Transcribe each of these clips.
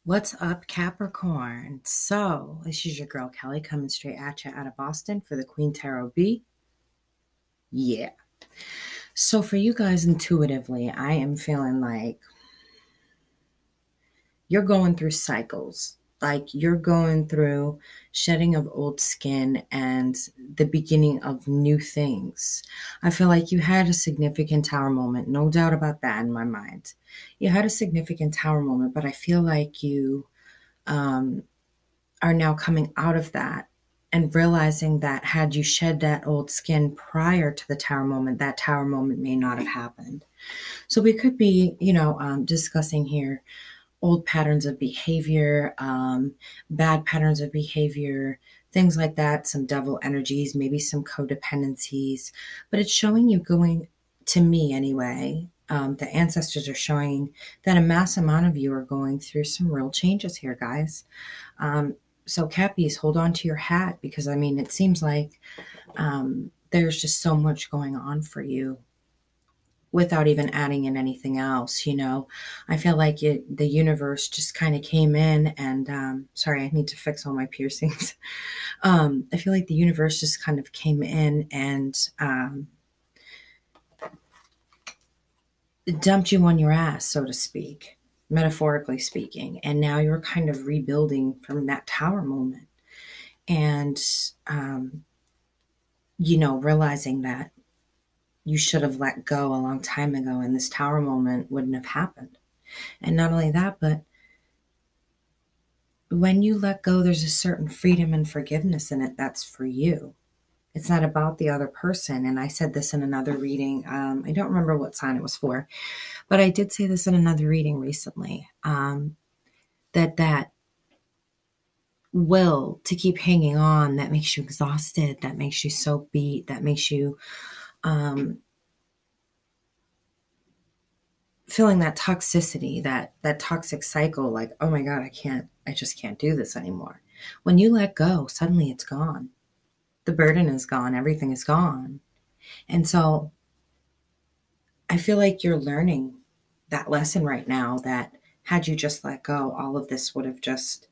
What's up, Capricorn? So, this is your girl Kelly coming straight at you out of Boston for the Queen Tarot B. Yeah. So, for you guys intuitively, I am feeling like you're going through cycles. Like you're going through shedding of old skin and the beginning of new things. I feel like you had a significant tower moment, no doubt about that in my mind. You had a significant tower moment, but I feel like you um, are now coming out of that and realizing that had you shed that old skin prior to the tower moment, that tower moment may not have happened. So we could be, discussing here old patterns of behavior, bad patterns of behavior, things like that, some devil energies, maybe some codependencies. But it's showing you going, to me anyway, the ancestors are showing that a mass amount of you are going through some real changes here, guys. So Cappies, hold on to your hat because it seems like there's just so much going on for you without even adding in anything else. I feel like the universe just kind of came in and sorry, I need to fix all my piercings. I feel like the universe just kind of came in and dumped you on your ass, so to speak, metaphorically speaking, and now you're kind of rebuilding from that tower moment. And realizing that you should have let go a long time ago and this tower moment wouldn't have happened. And not only that, but when you let go, there's a certain freedom and forgiveness in it that's for you. It's not about the other person. And I said this in another reading. I don't remember what sign it was for, but I did say this in another reading recently, that will to keep hanging on, that makes you exhausted, that makes you so beat, that makes you feeling that toxicity, that toxic cycle, like, oh my God, I just can't do this anymore. When you let go, suddenly it's gone. The burden is gone, everything is gone. And so I feel like you're learning that lesson right now, that had you just let go, all of this would have just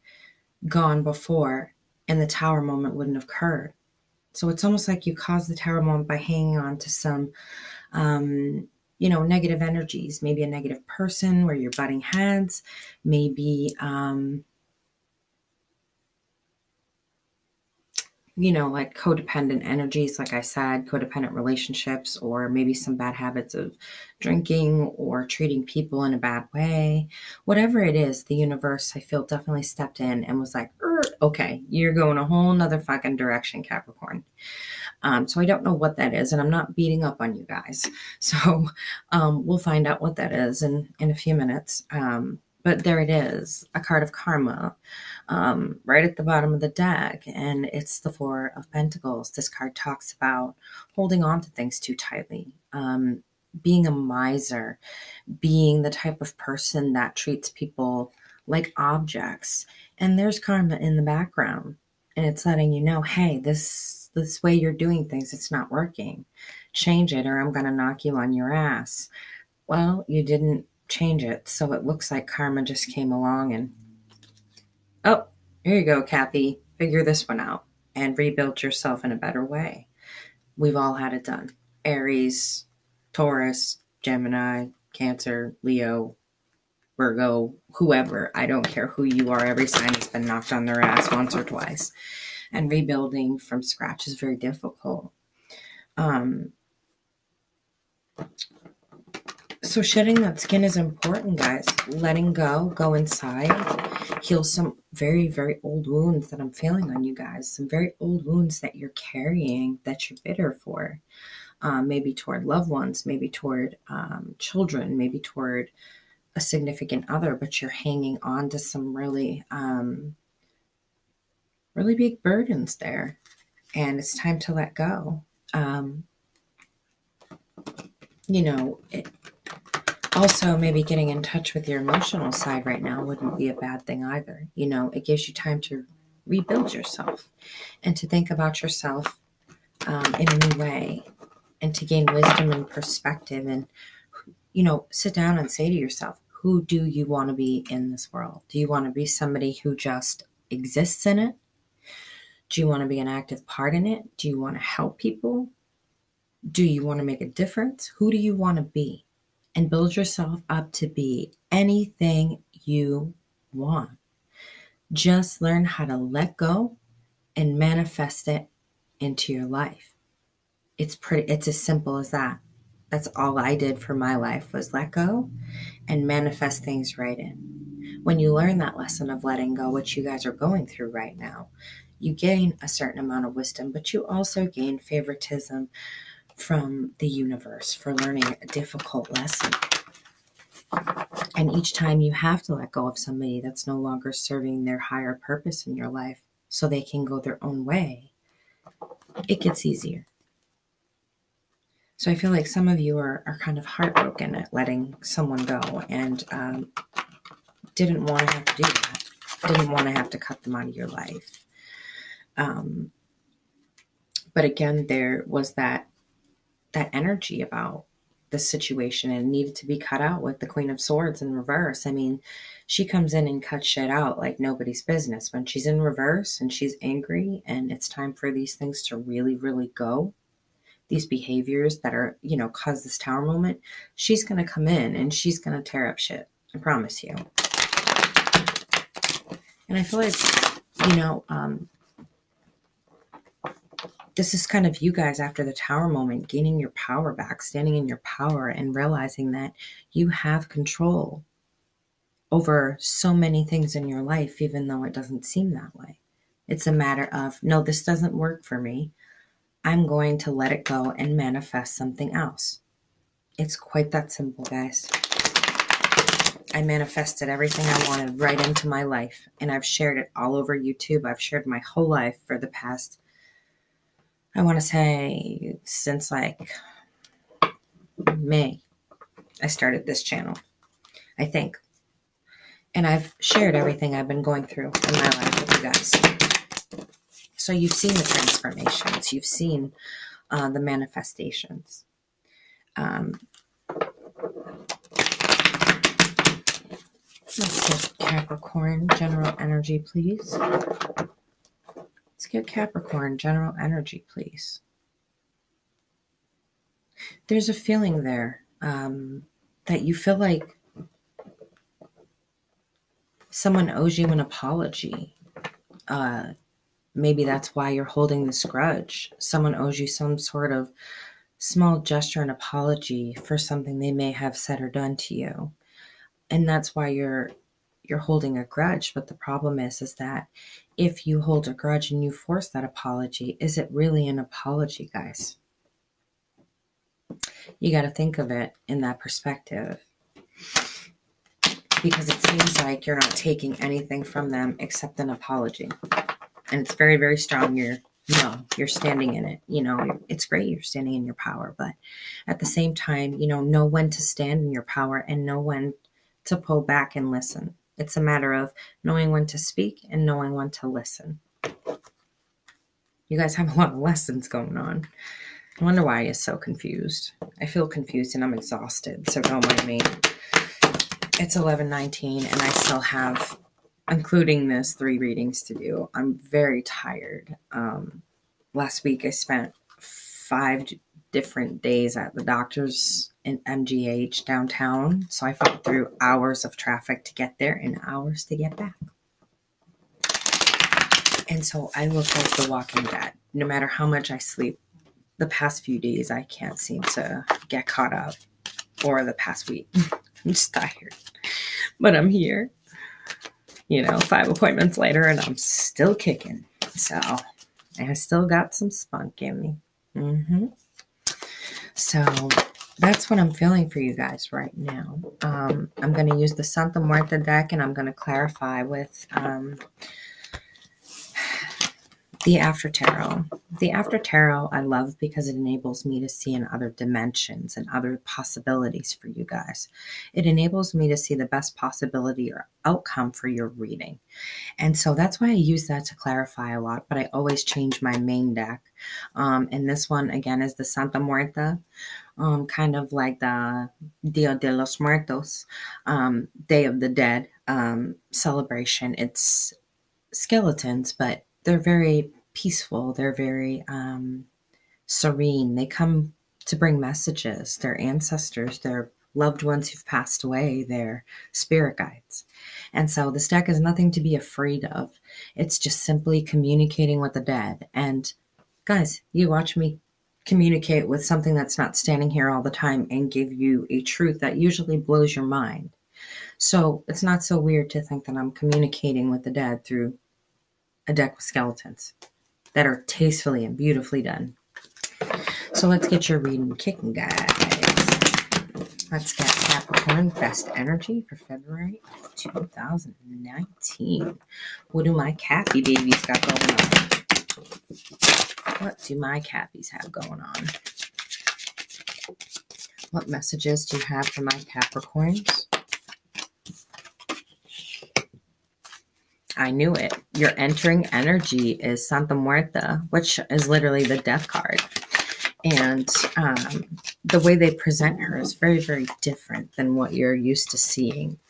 gone before and the tower moment wouldn't have occurred. So it's almost like you caused the tower moment by hanging on to some negative energies, maybe a negative person where you're butting heads, maybe, like codependent energies, like I said, codependent relationships, or maybe some bad habits of drinking or treating people in a bad way. Whatever it is, the universe, I feel, definitely stepped in and was like, okay, you're going a whole nother fucking direction, Capricorn. So I don't know what that is, and I'm not beating up on you guys. So we'll find out what that is in a few minutes. But there it is, a card of karma, right at the bottom of the deck, and it's the Four of Pentacles. This card talks about holding on to things too tightly, being a miser, being the type of person that treats people like objects. And there's karma in the background, and it's letting you know, hey, this way you're doing things, it's not working. Change it or I'm going to knock you on your ass. Well, you didn't change it, so it looks like karma just came along and, oh, here you go, Cappy. Figure this one out and rebuild yourself in a better way. We've all had it done. Aries, Taurus, Gemini, Cancer, Leo, Virgo, whoever. I don't care who you are. Every sign has been knocked on their ass once or twice. And rebuilding from scratch is very difficult. So shedding that skin is important, guys. Letting go inside, heal some very, very old wounds that I'm feeling on you guys. Some very old wounds that you're carrying, that you're bitter for. Maybe toward loved ones, maybe toward children, maybe toward a significant other, but you're hanging on to some really, really big burdens there. And it's time to let go. Also, maybe getting in touch with your emotional side right now wouldn't be a bad thing either. It gives you time to rebuild yourself and to think about yourself in a new way, and to gain wisdom and perspective, and, sit down and say to yourself, Who do you want to be in this world? Do you want to be somebody who just exists in it? Do you want to be an active part in it? Do you want to help people? Do you want to make a difference? Who do you want to be? And build yourself up to be anything you want. Just learn how to let go and manifest it into your life. It's as simple as that. That's all I did for my life, was let go and manifest things right in. When you learn that lesson of letting go, which you guys are going through right now, you gain a certain amount of wisdom, but you also gain favoritism from the universe for learning a difficult lesson. And each time you have to let go of somebody that's no longer serving their higher purpose in your life so they can go their own way, it gets easier. So I feel like some of you are kind of heartbroken at letting someone go and didn't want to have to do that. Didn't want to have to cut them out of your life. But again, there was that energy about the situation and needed to be cut out with the Queen of Swords in reverse. I mean, she comes in and cuts shit out like nobody's business. When she's in reverse and she's angry and it's time for these things to really, really go, these behaviors that are, cause this tower moment, she's going to come in and she's going to tear up shit. I promise you. And I feel like, this is kind of you guys after the tower moment, gaining your power back, standing in your power and realizing that you have control over so many things in your life, even though it doesn't seem that way. It's a matter of, no, this doesn't work for me. I'm going to let it go and manifest something else. It's quite that simple, guys. I manifested everything I wanted right into my life, and I've shared it all over YouTube. I've shared my whole life for the past, I want to say, since like May. I started this channel, I think. And I've shared everything I've been going through in my life with you guys. So you've seen the transformations. You've seen the manifestations. Let's get Capricorn general energy, please. Let's get Capricorn general energy, please. There's a feeling there that you feel like someone owes you an apology. Maybe that's why you're holding this grudge. Someone owes you some sort of small gesture and apology for something they may have said or done to you. And that's why you're holding a grudge. But the problem is that if you hold a grudge and you force that apology, is it really an apology, guys? You got to think of it in that perspective. Because it seems like you're not taking anything from them except an apology. And it's very, very strong. You're standing in it. It's great you're standing in your power. But at the same time, know when to stand in your power and know when to pull back and listen. It's a matter of knowing when to speak and knowing when to listen. You guys have a lot of lessons going on. I wonder why you're so confused. I feel confused and I'm exhausted, so don't mind me. It's 11:19 and I still have, including this, 3 readings to do. I'm very tired. Last week I spent 5 different days at the doctor's in MGH downtown. So I fought through hours of traffic to get there and hours to get back. And so I look like the Walking Dead. No matter how much I sleep, the past few days I can't seem to get caught up. Or the past week. I'm just tired. But I'm here. 5 appointments later and I'm still kicking. So I still got some spunk in me. So that's what I'm feeling for you guys right now. I'm going to use the Santa Muerta deck and I'm going to clarify with the After Tarot. The After Tarot I love because it enables me to see in other dimensions and other possibilities for you guys. It enables me to see the best possibility or outcome for your reading. And so that's why I use that to clarify a lot, but I always change my main deck. And this one, again, is the Santa Muerta. kind of like the Dia de los Muertos, Day of the Dead celebration. It's skeletons, but they're very peaceful. They're very serene. They come to bring messages. Their ancestors, their loved ones who've passed away, their spirit guides. And so this deck is nothing to be afraid of. It's just simply communicating with the dead. And guys, you watch me communicate with something that's not standing here all the time and give you a truth that usually blows your mind. So it's not so weird to think that I'm communicating with the dead through a deck with skeletons that are tastefully and beautifully done. So let's get your reading kicking, guys. Let's get Capricorn best energy for February of 2019. What do my Cappy babies got going on? What do my Cappies have going on? What messages do you have for my Capricorns? I knew it. Your entering energy is Santa Muerta, which is literally the death card. And the way they present her is very, very different than what you're used to seeing.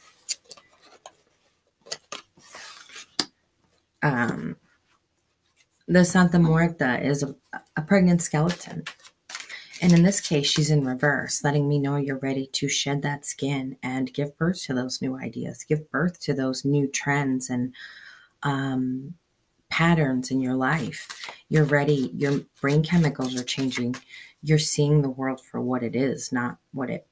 The Santa Muerta is a pregnant skeleton. And in this case, she's in reverse, letting me know you're ready to shed that skin and give birth to those new ideas, give birth to those new trends and patterns in your life. You're ready. Your brain chemicals are changing. You're seeing the world for what it is, not what it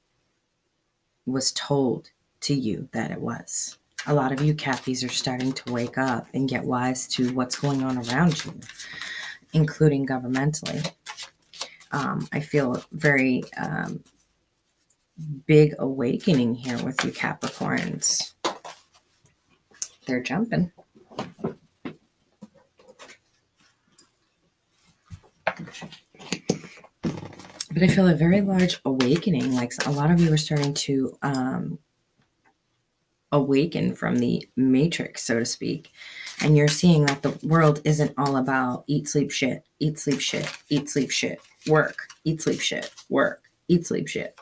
was told to you that it was. A lot of you Cappies are starting to wake up and get wise to what's going on around you, including governmentally. I feel a very big awakening here with you Capricorns. They're jumping. But I feel a very large awakening, like a lot of you are starting to awaken from the matrix, so to speak. And you're seeing that the world isn't all about eat, sleep, shit, eat, sleep, shit, eat, sleep, shit, work, eat, sleep, shit, work, eat, sleep, shit.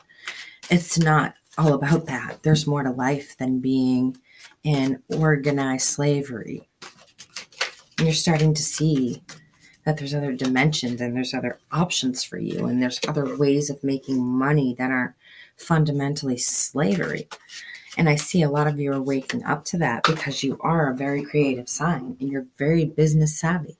It's not all about that. There's more to life than being in organized slavery. And you're starting to see that there's other dimensions and there's other options for you and there's other ways of making money that aren't fundamentally slavery. And I see a lot of you are waking up to that because you are a very creative sign and you're very business savvy.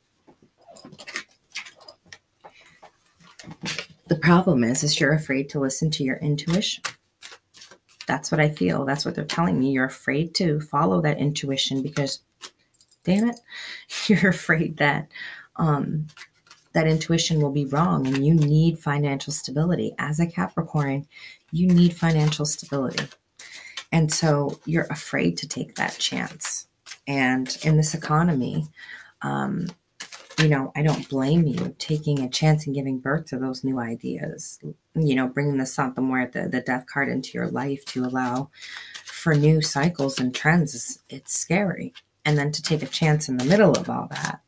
The problem is you're afraid to listen to your intuition. That's what I feel. That's what they're telling me. You're afraid to follow that intuition because, damn it, you're afraid that that intuition will be wrong and you need financial stability. As a Capricorn, you need financial stability. And so you're afraid to take that chance. And in this economy, I don't blame you taking a chance and giving birth to those new ideas, bringing the Santa Muerte, the death card into your life to allow for new cycles and trends. It's scary. And then to take a chance in the middle of all that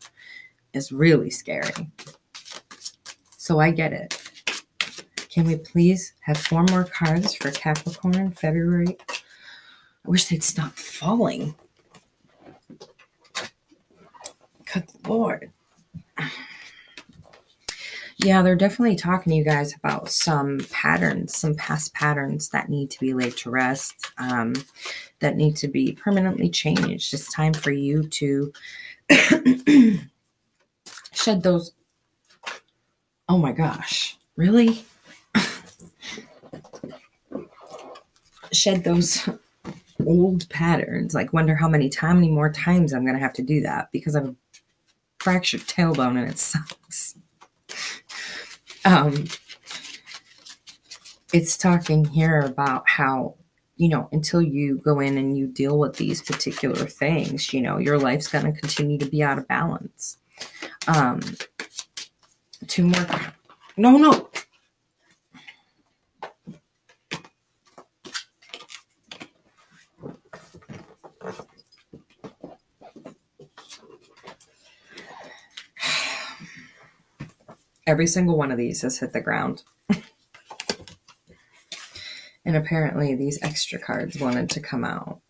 is really scary. So I get it. Can we please have 4 more cards for Capricorn February? I wish they'd stop falling. Good Lord. Yeah, they're definitely talking to you guys about some patterns, some past patterns that need to be laid to rest, that need to be permanently changed. It's time for you to shed those. Oh my gosh, really? Shed those old patterns. Like, wonder how many more times I'm going to have to do that because I have a fractured tailbone and it sucks. It's talking here about how, until you go in and you deal with these particular things, your life's going to continue to be out of balance. 2 more. No. Every single one of these has hit the ground. And apparently these extra cards wanted to come out.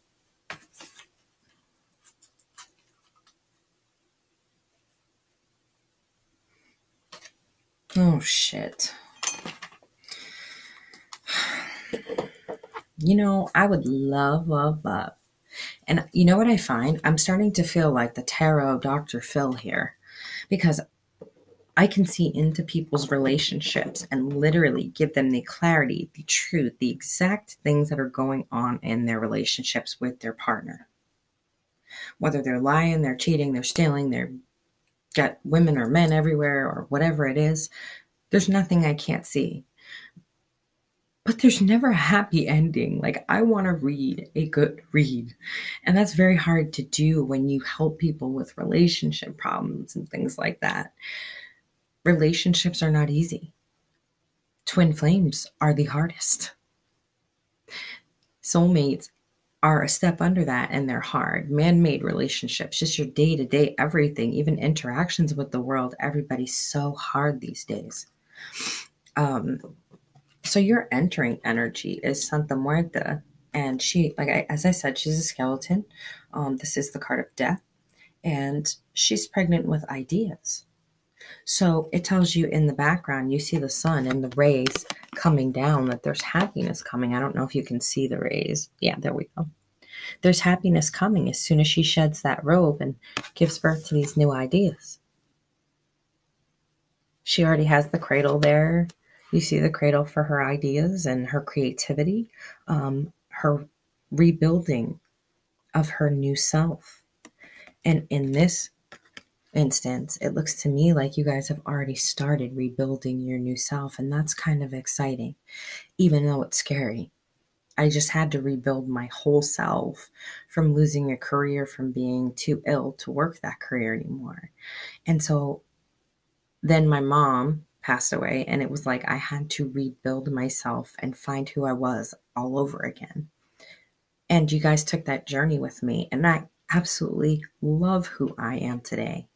Oh, shit. You know, I would love, love, love. And you know what I find? I'm starting to feel like the tarot Dr. Phil here, because I can see into people's relationships and literally give them the clarity, the truth, the exact things that are going on in their relationships with their partner. Whether they're lying, they're cheating, they're stealing, they're got women or men everywhere or whatever it is, there's nothing I can't see. But there's never a happy ending. Like, I want to read a good read. And that's very hard to do when you help people with relationship problems and things like that. Relationships are not easy. Twin flames are the hardest. Soulmates are a step under that, and they're hard. Man-made relationships, just your day-to-day everything, even interactions with the world, everybody's so hard these days. So your entering energy is Santa Muerta, and she, as I said, she's a skeleton. This is the card of death, and she's pregnant with ideas. So it tells you in the background, you see the sun and the rays coming down, that there's happiness coming. I don't know if you can see the rays. Yeah, there we go. There's happiness coming as soon as she sheds that robe and gives birth to these new ideas. She already has the cradle there. You see the cradle for her ideas and her creativity, her rebuilding of her new self. And in this instance, it looks to me like you guys have already started rebuilding your new self, and that's kind of exciting, even though it's scary. I just had to rebuild my whole self from losing a career, from being too ill to work that career anymore. And so then my mom passed away, and it was like I had to rebuild myself and find who I was all over again. And you guys took that journey with me, and I absolutely love who I am today.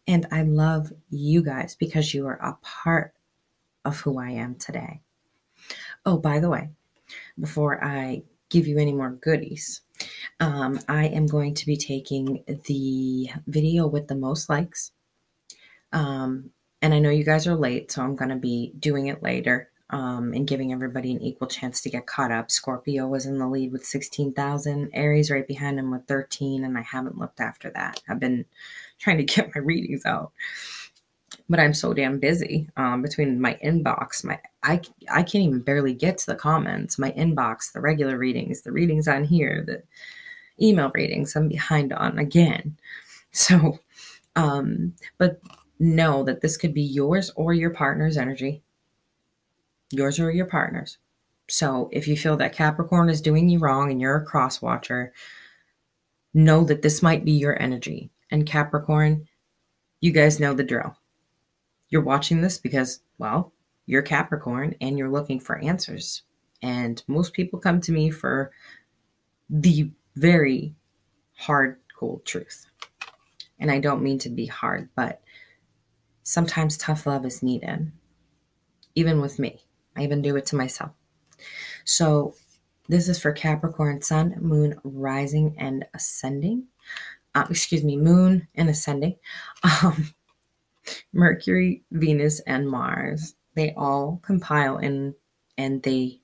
And I love you guys because you are a part of who I am today. Oh, by the way, before I give you any more goodies, I am going to be taking the video with the most likes. And I know you guys are late, so I'm going to be doing it later and giving everybody an equal chance to get caught up. Scorpio was in the lead with 16,000. Aries right behind him with 13, and I haven't looked after that. I've been trying to get my readings out, but I'm so damn busy between my inbox. I can't even barely get to the comments. My inbox, the regular readings, the readings on here, the email readings I'm behind on again. So, but know that this could be yours or your partner's energy. Yours or your partner's. So if you feel that Capricorn is doing you wrong and you're a cross watcher, know that this might be your energy. And Capricorn, you guys know the drill. You're watching this because, well, you're Capricorn and you're looking for answers. And most people come to me for the very hard, cold truth. And I don't mean to be hard, but sometimes tough love is needed. Even with me. I even do it to myself. So this is for Capricorn, Sun, Moon, Rising, and Ascending. Moon and Ascending. Mercury, Venus, and Mars. They all compile in and they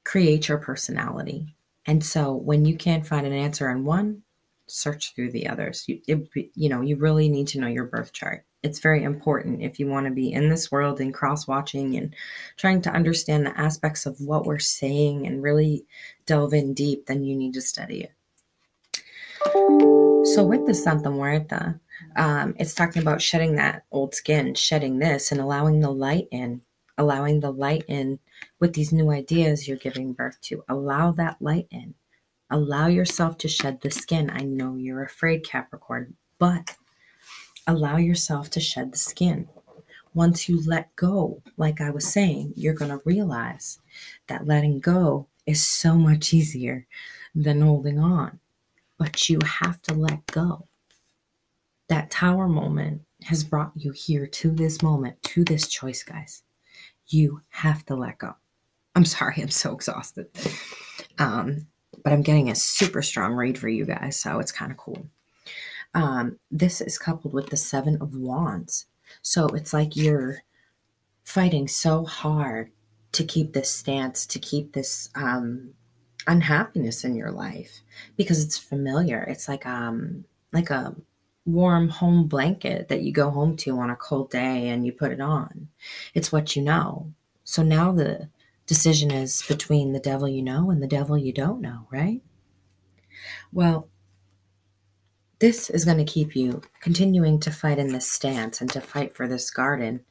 create your personality. And so when you can't find an answer on one, search through the others. You really need to know your birth chart. It's very important if you want to be in this world and cross-watching and trying to understand the aspects of what we're saying and really delve in deep, then you need to study it. So with the Santa Muerta, it's talking about shedding that old skin, shedding this, and allowing the light in with these new ideas you're giving birth to. Allow that light in. Allow yourself to shed the skin. I know you're afraid, Capricorn, but allow yourself to shed the skin. Once you let go, like I was saying, you're going to realize that letting go is so much easier than holding on. But you have to let go. That tower moment has brought you here to this moment, to this choice, guys. You have to let go. I'm sorry, I'm so exhausted. But I'm getting a super strong read for you guys, so it's kind of cool. This is coupled with the Seven of Wands. So it's like you're fighting so hard to keep this stance, to keep this unhappiness in your life because it's familiar. It's like a warm home blanket that you go home to on a cold day and you put it on. It's what you know. So now the decision is between the devil you know and the devil you don't know, right? Well, this is going to keep you continuing to fight in this stance and to fight for this garden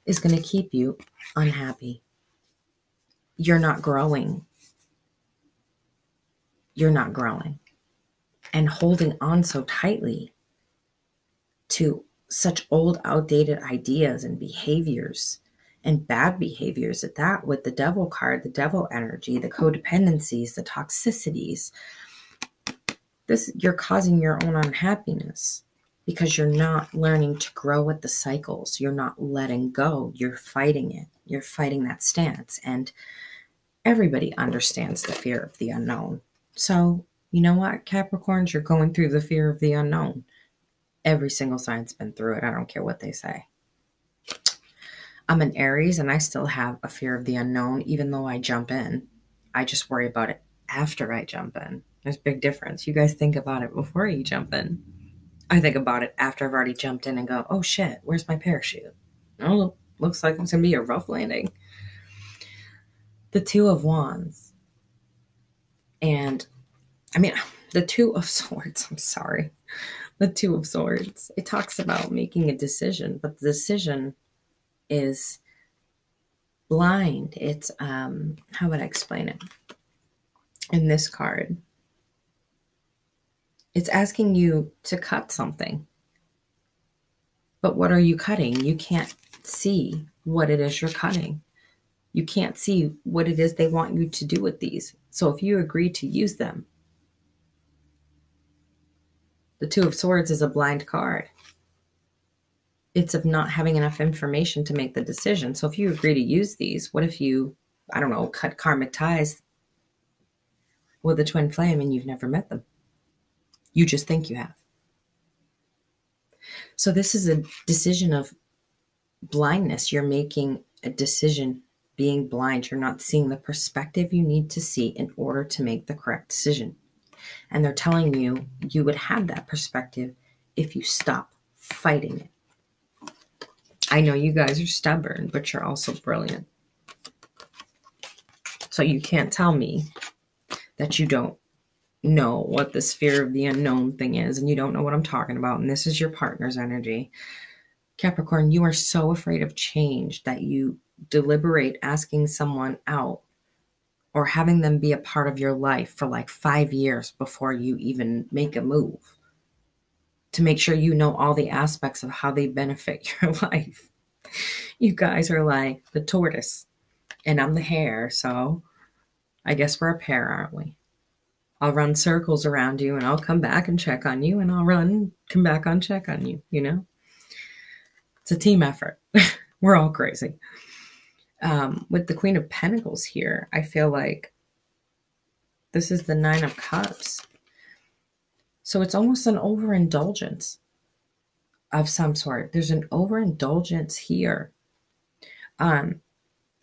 is going to keep you unhappy. You're not growing. You're not growing. And holding on so tightly to such old, outdated ideas and behaviors and bad behaviors at that, with the devil card, the devil energy, the codependencies, the toxicities. This, you're causing your own unhappiness because you're not learning to grow with the cycles. You're not letting go. You're fighting it. You're fighting that stance. And everybody understands the fear of the unknown. So, you know what, Capricorns, you're going through the fear of the unknown. Every single sign's been through it. I don't care what they say. I'm an Aries and I still have a fear of the unknown, even though I jump in. I just worry about it after I jump in. There's a big difference. You guys think about it before you jump in. I think about it after I've already jumped in and go, oh shit, where's my parachute? Oh, looks like it's going to be a rough landing. The Two of Wands. And, I mean, the Two of Swords, I'm sorry. The Two of Swords. It talks about making a decision, but the decision is blind. It's, how would I explain it? In this card, it's asking you to cut something. But what are you cutting? You can't see what it is you're cutting. You can't see what it is they want you to do with these. So if you agree to use them, the Two of Swords is a blind card. It's of not having enough information to make the decision. So if you agree to use these, what if you, I don't know, cut karmic ties with a twin flame and you've never met them? You just think you have. So this is a decision of blindness. You're making a decision being blind. You're not seeing the perspective you need to see in order to make the correct decision. And they're telling you you would have that perspective if you stop fighting it. I know you guys are stubborn, but you're also brilliant. So you can't tell me that you don't know what this fear of the unknown thing is and you don't know what I'm talking about. And this is your partner's energy. Capricorn, you are so afraid of change that you deliberate asking someone out or having them be a part of your life for like 5 years before you even make a move to make sure you know all the aspects of how they benefit your life. You guys are like the tortoise and I'm the hare, so I guess we're a pair, aren't we? I'll run circles around you and I'll come back and check on you and I'll come back and check on you, you know? It's a team effort. We're all crazy. With the Queen of Pentacles here, I feel like this is the Nine of Cups. So it's almost an overindulgence of some sort. There's an overindulgence here. The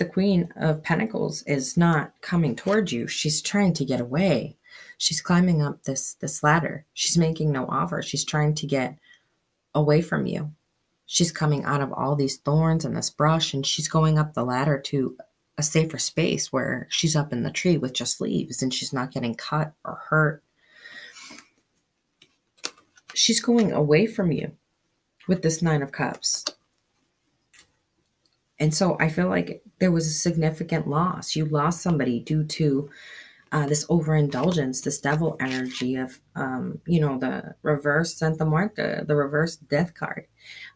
Queen of Pentacles is not coming towards you. She's trying to get away. She's climbing up this ladder. She's making no offer. She's trying to get away from you. She's coming out of all these thorns and this brush, and she's going up the ladder to a safer space where she's up in the tree with just leaves and she's not getting cut or hurt. She's going away from you with this Nine of Cups. And so I feel like there was a significant loss. You lost somebody due to this overindulgence, this devil energy of, the reverse Santa Muerte, the reverse death card,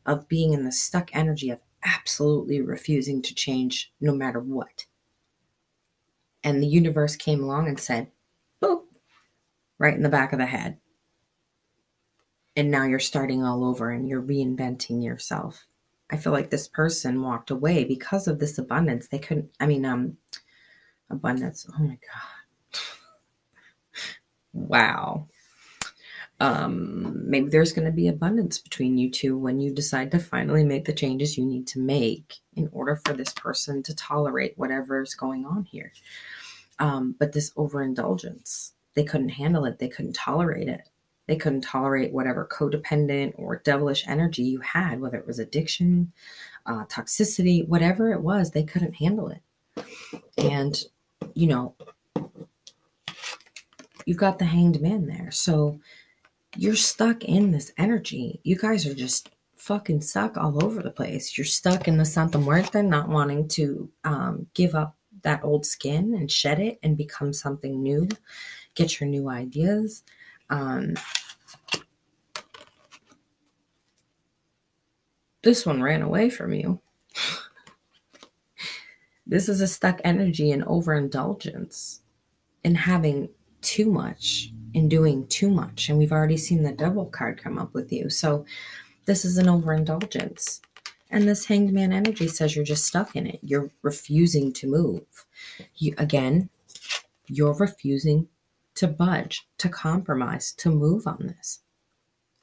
of being in the stuck energy of absolutely refusing to change no matter what. And the universe came along and said, boop, right in the back of the head. And now you're starting all over and you're reinventing yourself. I feel like this person walked away because of this abundance. They couldn't, Abundance. Oh my God. Wow. Maybe there's going to be abundance between you two when you decide to finally make the changes you need to make in order for this person to tolerate whatever is going on here. But this overindulgence, they couldn't handle it. They couldn't tolerate it. They couldn't tolerate whatever codependent or devilish energy you had, whether it was addiction, toxicity, whatever it was, they couldn't handle it. And, you know, you've got the Hanged Man there. So you're stuck in this energy. You guys are just fucking stuck all over the place. You're stuck in the Santa Muerte, not wanting to give up that old skin and shed it and become something new. Get your new ideas. This one ran away from you. This is a stuck energy in overindulgence, in having too much, in doing too much. And we've already seen the Devil card come up with you. So this is an overindulgence. And this Hanged Man energy says you're just stuck in it. You're refusing to move. You're refusing to budge, to compromise, to move on this.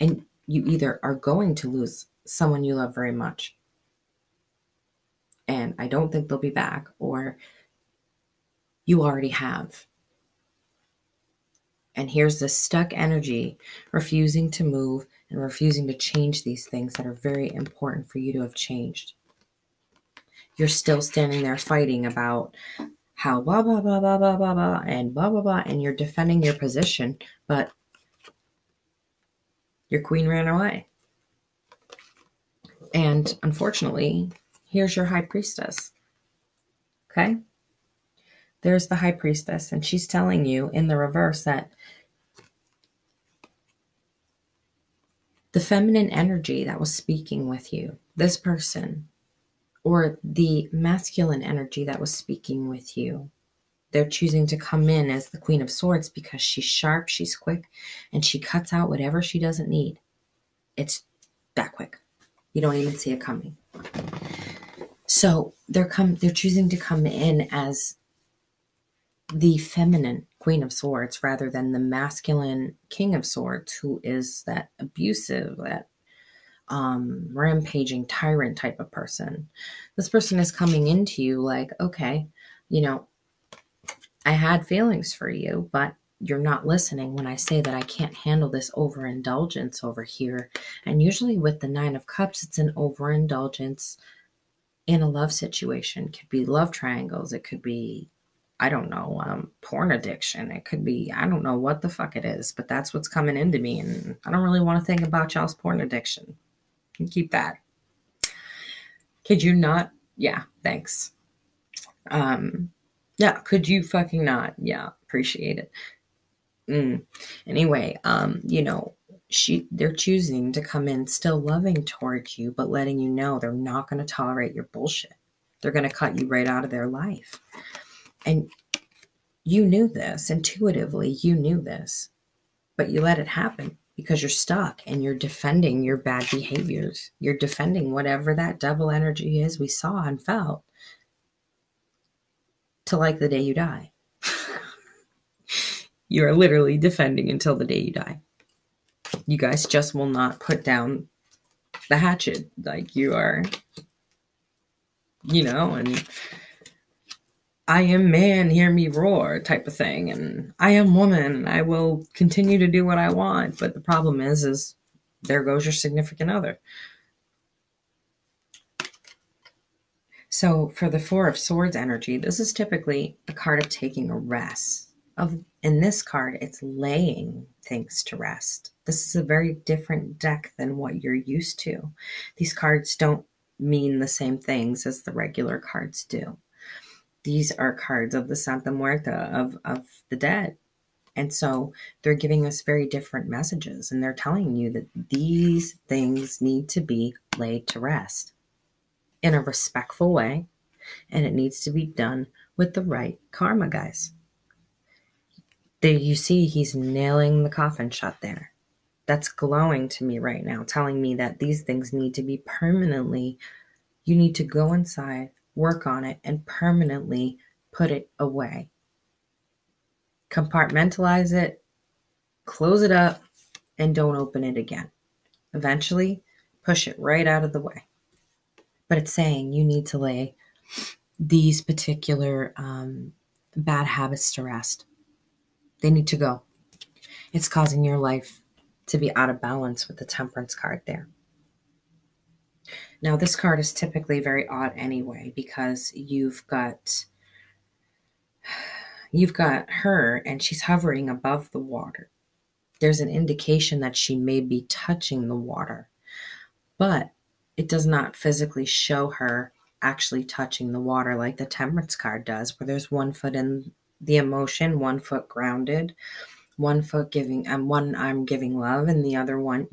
And you either are going to lose someone you love very much, and I don't think they'll be back, or you already have. And here's this stuck energy, refusing to move and refusing to change these things that are very important for you to have changed. You're still standing there fighting about how blah, blah, blah, blah, blah, blah, blah, and blah, blah, blah, and you're defending your position, but your queen ran away. And unfortunately, here's your High Priestess. Okay? There's the High Priestess, and she's telling you in the reverse that the feminine energy that was speaking with you, this person, or the masculine energy that was speaking with you, they're choosing to come in as the Queen of Swords because she's sharp, she's quick, and she cuts out whatever she doesn't need. It's that quick. You don't even see it coming. So they're choosing to come in as the feminine Queen of Swords rather than the masculine King of Swords, who is that abusive, that rampaging tyrant type of person. This person is coming into you like, okay, I had feelings for you, but you're not listening when I say that I can't handle this overindulgence over here. And usually with the Nine of Cups, it's an overindulgence in a love situation. It could be love triangles. It could be, I don't know, porn addiction. It could be, I don't know what the fuck it is, but that's what's coming into me. And I don't really want to think about y'all's porn addiction. You keep that. Could you not? Yeah, thanks. Yeah, could you fucking not? Yeah, appreciate it. Anyway, they're choosing to come in still loving towards you, but letting you know they're not going to tolerate your bullshit. They're going to cut you right out of their life. And you knew this, intuitively, you knew this, but you let it happen because you're stuck and you're defending your bad behaviors. You're defending whatever that devil energy is we saw and felt to like the day you die. You are literally defending until the day you die. You guys just will not put down the hatchet. Like you are, and I am man, hear me roar type of thing. And I am woman, and I will continue to do what I want. But the problem is there goes your significant other. So for the Four of Swords energy, this is typically a card of taking a rest. In this card, it's laying things to rest. This is a very different deck than what you're used to. These cards don't mean the same things as the regular cards do. These are cards of the Santa Muerte, of the dead. And so they're giving us very different messages, and they're telling you that these things need to be laid to rest in a respectful way, and it needs to be done with the right karma, guys. You see he's nailing the coffin shut there. That's glowing to me right now, telling me that these things need to be permanently, you need to go inside, work on it, and permanently put it away. Compartmentalize it, close it up, and don't open it again. Eventually, push it right out of the way. But it's saying you need to lay these particular bad habits to rest. They need to go. It's causing your life to be out of balance with the Temperance card there. Now, this card is typically very odd anyway, because you've got her and she's hovering above the water. There's an indication that she may be touching the water, but it does not physically show her actually touching the water like the Temperance card does, where there's one foot in the emotion, one foot grounded, one foot giving, one arm giving love, and the other one,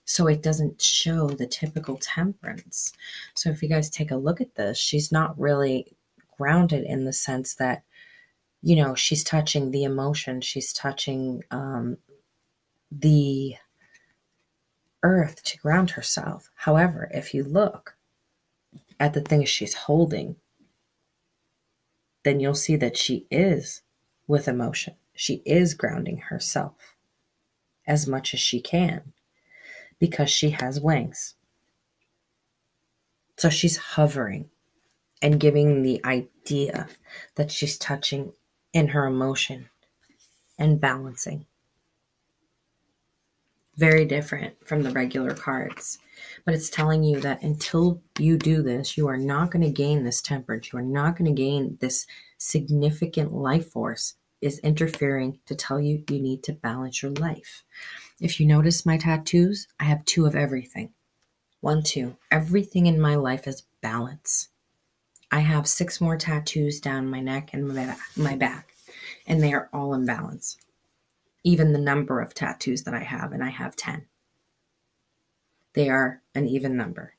so it doesn't show the typical Temperance. So if you guys take a look at this, she's not really grounded in the sense that, she's touching the emotion, she's touching the earth to ground herself. However, if you look at the things she's holding, then you'll see that she is with emotion. She is grounding herself as much as she can because she has wings. So she's hovering and giving the idea that she's touching in her emotion and balancing. Very different from the regular cards. But it's telling you that until you do this, you are not going to gain this Temperance. You are not going to gain this significant life force is interfering to tell you you need to balance your life. If you notice my tattoos, I have 2 of everything. 1, 2. Everything in my life is balance. I have 6 more tattoos down my neck and my back, and they are all in balance. Even the number of tattoos that I have, and I have 10. They are an even number,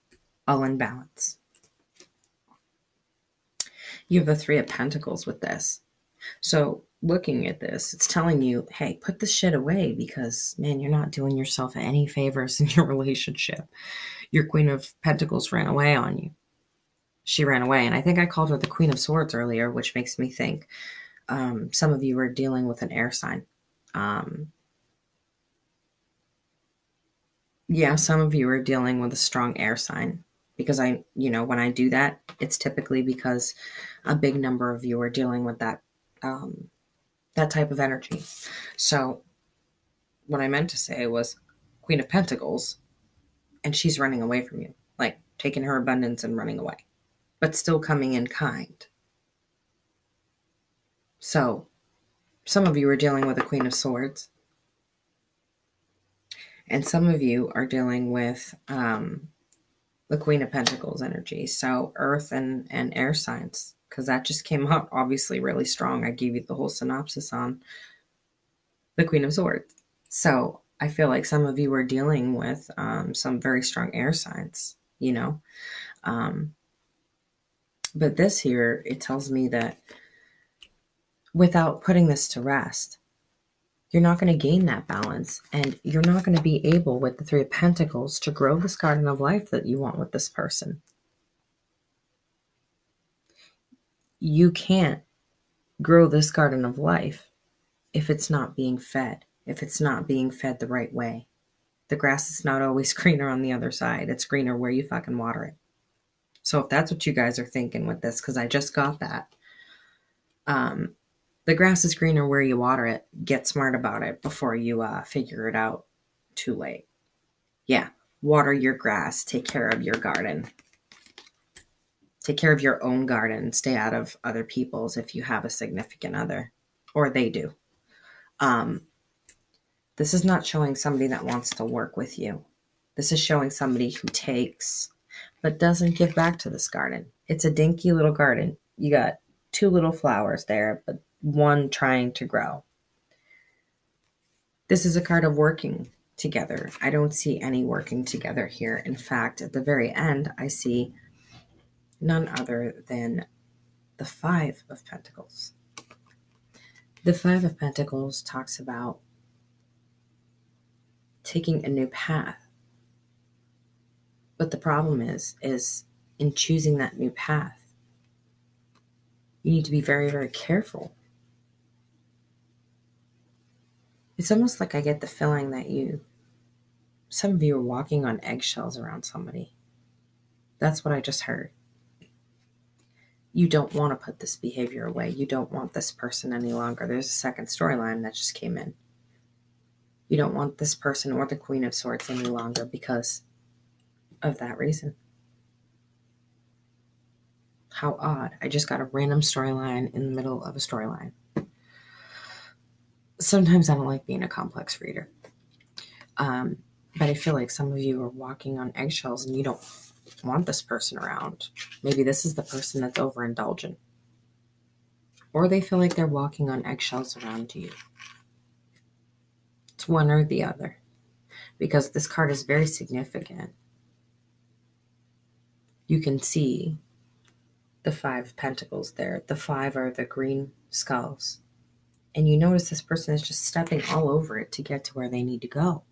all in balance. You have the 3 of Pentacles with this. So looking at this, it's telling you, hey, put this shit away because, man, you're not doing yourself any favors in your relationship. Your Queen of Pentacles ran away on you. She ran away. And I think I called her the Queen of Swords earlier, which makes me think some of you are dealing with an air sign. Some of you are dealing with a strong air sign because when I do that, it's typically because a big number of you are dealing with that type of energy. So what I meant to say was Queen of Pentacles, and she's running away from you, like taking her abundance and running away, but still coming in kind. So some of you are dealing with a Queen of Swords, and some of you are dealing with the Queen of Pentacles energy. So earth and air signs, because that just came out obviously really strong. I gave you the whole synopsis on the Queen of Swords. So I feel like some of you are dealing with some very strong air signs, but this here, it tells me that without putting this to rest, you're not going to gain that balance, and you're not going to be able with the 3 of Pentacles to grow this garden of life that you want with this person. You can't grow this garden of life if it's not being fed, if it's not being fed the right way. The grass is not always greener on the other side. It's greener where you fucking water it. So if that's what you guys are thinking with this, because I just got that, the grass is greener where you water it. Get smart about it before you figure it out too late. Yeah, water your grass. Take care of your garden. Take care of your own garden. Stay out of other people's if you have a significant other, or they do. This is not showing somebody that wants to work with you. This is showing somebody who takes but doesn't give back to this garden. It's a dinky little garden. You got 2 little flowers there, but one trying to grow. This is a card of working together. I don't see any working together here. In fact, at the very end, I see none other than the 5 of Pentacles. The 5 of Pentacles talks about taking a new path. But the problem is in choosing that new path, You need to be very, very careful. It's almost like I get the feeling that some of you are walking on eggshells around somebody. That's what I just heard. You don't want to put this behavior away. You don't want this person any longer. There's a second storyline that just came in. You don't want this person or the Queen of Swords any longer because of that reason. How odd. I just got a random storyline in the middle of a storyline. Sometimes I don't like being a complex reader. But I feel like some of you are walking on eggshells and you don't want this person around. Maybe this is the person that's overindulgent. Or they feel like they're walking on eggshells around you. It's one or the other. Because this card is very significant. You can see the 5 of Pentacles there. The 5 are the green skulls. And you notice this person is just stepping all over it to get to where they need to go.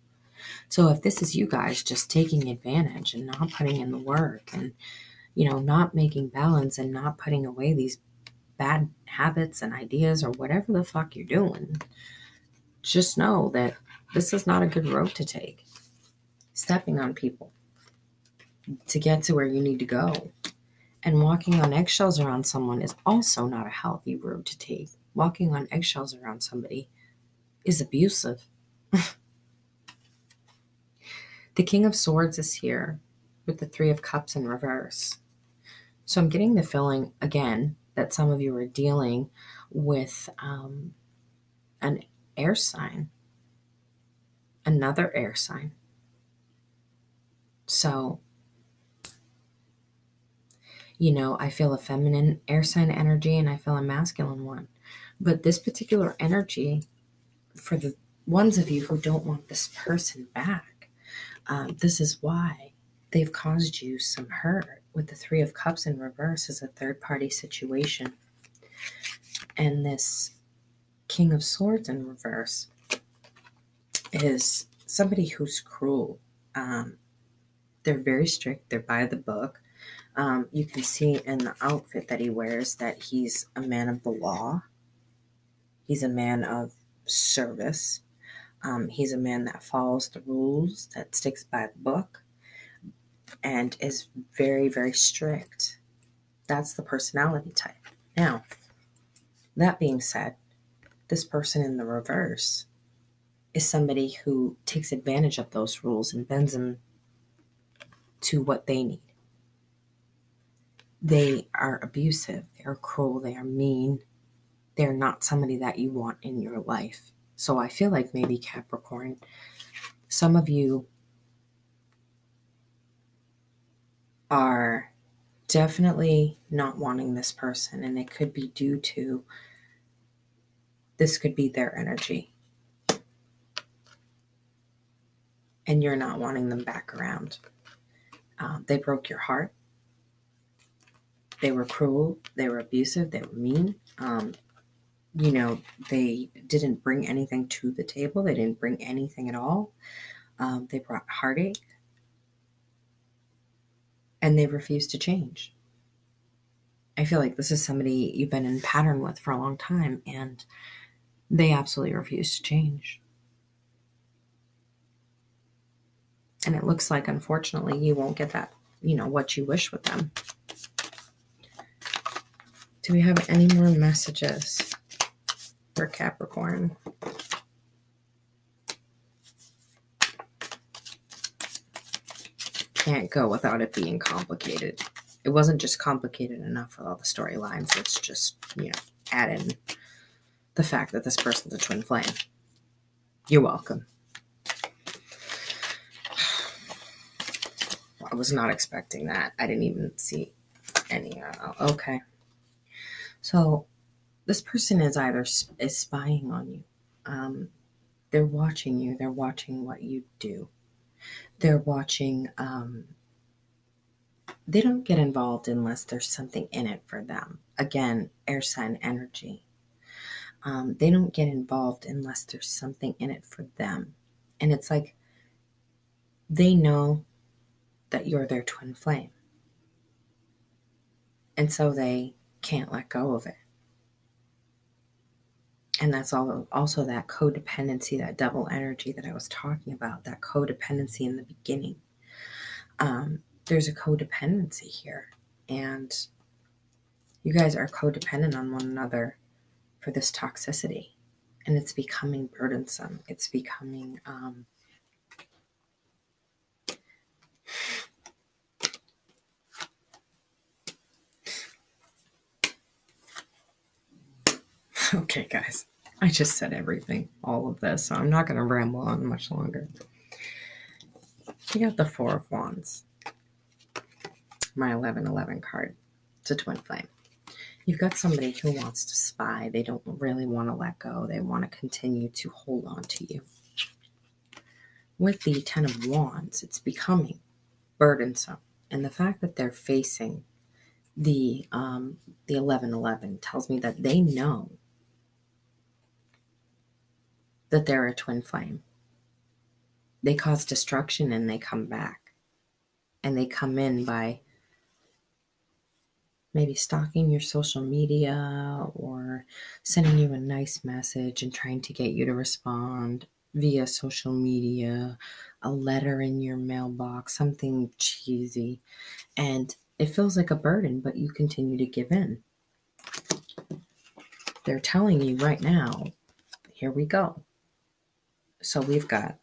So if this is you guys just taking advantage and not putting in the work and, not making balance and not putting away these bad habits and ideas or whatever the fuck you're doing, just know that this is not a good road to take. Stepping on people to get to where you need to go. And walking on eggshells around someone is also not a healthy road to take. Walking on eggshells around somebody is abusive. The King of Swords is here with the 3 of Cups in reverse. So I'm getting the feeling, again, that some of you are dealing with an air sign. Another air sign. So, I feel a feminine air sign energy and I feel a masculine one. But this particular energy, for the ones of you who don't want this person back, this is why they've caused you some hurt. With the 3 of Cups in reverse is a third-party situation. And this King of Swords in reverse is somebody who's cruel. They're very strict. They're by the book. You can see in the outfit that he wears that he's a man of the law. He's a man of service. He's a man that follows the rules, that sticks by the book, and is very, very strict. That's the personality type. Now, that being said, this person in the reverse is somebody who takes advantage of those rules and bends them to what they need. They are abusive, they are cruel, they are mean. They're not somebody that you want in your life. So I feel like maybe Capricorn, some of you are definitely not wanting this person, and it could be due to, this could be their energy. And you're not wanting them back around. They broke your heart. They were cruel. They were abusive. They were mean. They didn't bring anything to the table. They didn't bring anything at all. They brought heartache. And they refused to change. I feel like this is somebody you've been in pattern with for a long time, and they absolutely refuse to change. And it looks like, unfortunately, you won't get that, what you wish with them. Do we have any more messages for Capricorn? Can't go without it being complicated. It wasn't just complicated enough with all the storylines. It's just, add in the fact that this person's a twin flame. You're welcome. I was not expecting that. I didn't even see any. Okay. So this person is either spying on you. They're watching you. They're watching what you do. They're watching. They don't get involved unless there's something in it for them. Again, air sign energy. They don't get involved unless there's something in it for them. And it's like they know that you're their twin flame. And so they can't let go of it. And that's also that codependency, that double energy that I was talking about, that codependency in the beginning. There's a codependency here, and you guys are codependent on one another for this toxicity, and it's becoming burdensome. It's becoming okay, guys, I just said everything, all of this, so I'm not going to ramble on much longer. We got the Four of Wands, my 1111 card. It's a twin flame. You've got somebody who wants to spy. They don't really want to let go. They want to continue to hold on to you. With the Ten of Wands, it's becoming burdensome. And the fact that they're facing the 1111 tells me that they know that they're a twin flame. They cause destruction and they come back. And they come in by maybe stalking your social media or sending you a nice message and trying to get you to respond via social media, a letter in your mailbox, something cheesy. And it feels like a burden, but you continue to give in. They're telling you right now, here we go. So we've got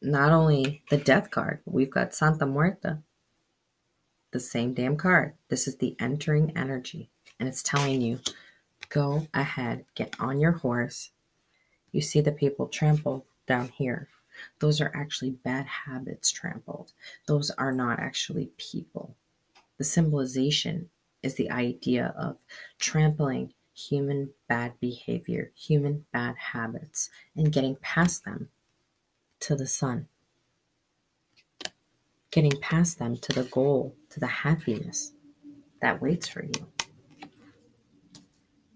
not only the death card, but we've got Santa Muerta. The same damn card. This is the entering energy. And it's telling you, go ahead, get on your horse. You see the people trampled down here. Those are actually bad habits trampled. Those are not actually people. The symbolization is the idea of trampling human bad behavior, human bad habits, and getting past them to the sun. Getting past them to the goal, to the happiness that waits for you.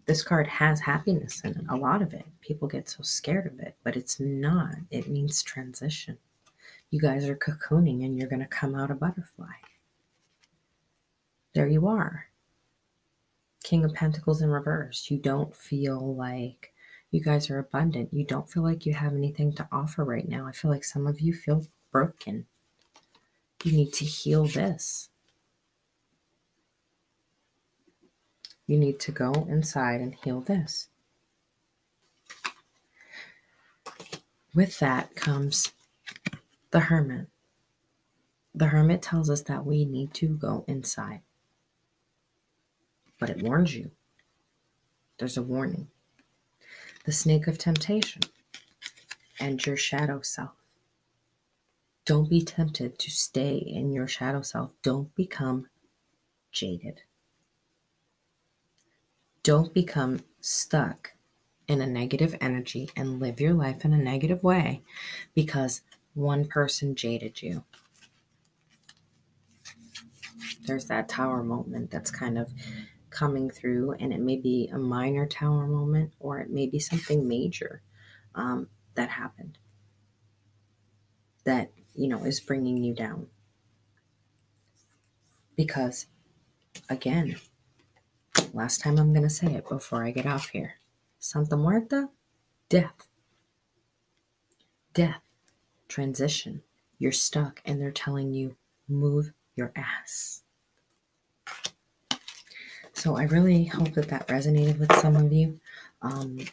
This card has happiness in it, a lot of it. People get so scared of it, but it's not. It means transition. You guys are cocooning and you're going to come out a butterfly. There you are. King of Pentacles in reverse. You don't feel like you guys are abundant. You don't feel like you have anything to offer right now. I feel like some of you feel broken. You need to heal this. You need to go inside and heal this. With that comes the Hermit. The Hermit tells us that we need to go inside. But it warns you. There's a warning. The Snake of Temptation and your shadow self. Don't be tempted to stay in your shadow self. Don't become jaded. Don't become stuck in a negative energy and live your life in a negative way because one person jaded you. There's that tower moment that's kind of coming through, and it may be a minor tower moment or it may be something major that happened that, is bringing you down. Because, again, last time I'm going to say it before I get off here. Santa Muerta, death. Death, transition. You're stuck and they're telling you, move your ass. So I really hope that resonated with some of you, and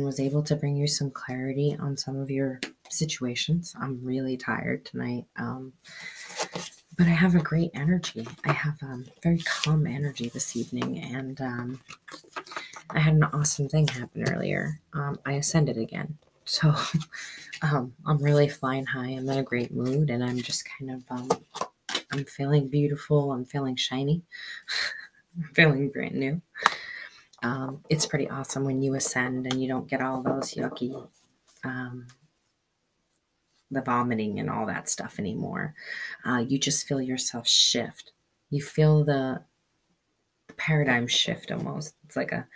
was able to bring you some clarity on some of your situations. I'm really tired tonight, but I have a great energy. I have very calm energy this evening, and I had an awesome thing happen earlier. I ascended again. So I'm really flying high. I'm in a great mood, and I'm just kind of, I'm feeling beautiful. I'm feeling shiny. I'm feeling brand new. It's pretty awesome when you ascend and you don't get all those yucky, the vomiting and all that stuff anymore. You just feel yourself shift. You feel the paradigm shift almost. It's like a,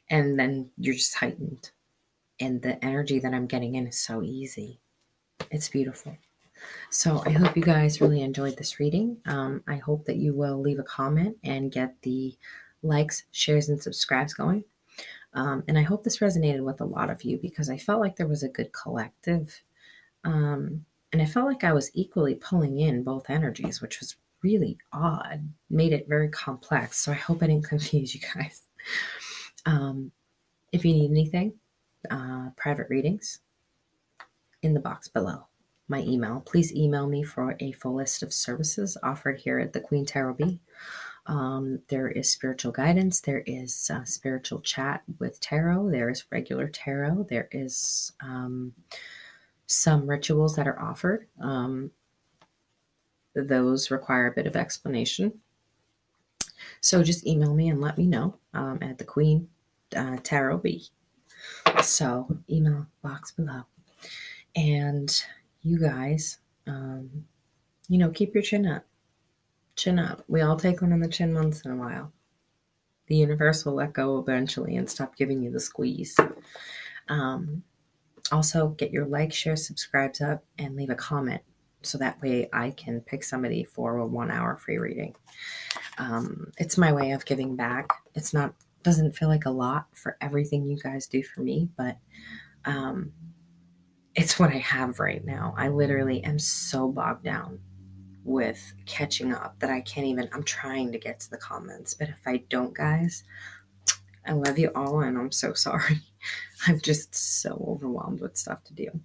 and then you're just heightened. And the energy that I'm getting in is so easy. It's beautiful. So I hope you guys really enjoyed this reading. I hope that you will leave a comment and get the likes, shares, and subscribes going. And I hope this resonated with a lot of you because I felt like there was a good collective. And I felt like I was equally pulling in both energies, which was really odd, made it very complex. So I hope I didn't confuse you guys. If you need anything, private readings in the box below. My email. Please email me for a full list of services offered here at the Queen Tarot Bee. There is spiritual guidance. There is spiritual chat with tarot. There is regular tarot. There is some rituals that are offered. Those require a bit of explanation. So just email me and let me know at the Queen Tarot Bee. So email box below. And you guys, keep your chin up. Chin up. We all take one on the chin once in a while. The universe will let go eventually and stop giving you the squeeze. Also, get your like, share, subscribes up, and leave a comment so that way I can pick somebody for a 1 hour free reading. It's my way of giving back. Doesn't feel like a lot for everything you guys do for me, but it's what I have right now. I literally am so bogged down with catching up that I'm trying to get to the comments, but if I don't, guys, I love you all and I'm so sorry. I'm just so overwhelmed with stuff to do.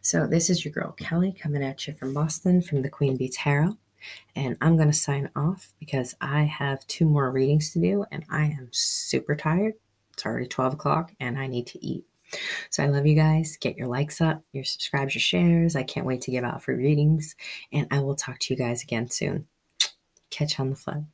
So this is your girl Kelly coming at you from Boston from the Queen Bee Tarot, and I'm going to sign off because I have 2 more readings to do and I am super tired. It's already 12 o'clock and I need to eat. So I love you guys. Get your likes up, your subscribes, your shares. I can't wait to give out free readings, and I will talk to you guys again soon. Catch you on the flood.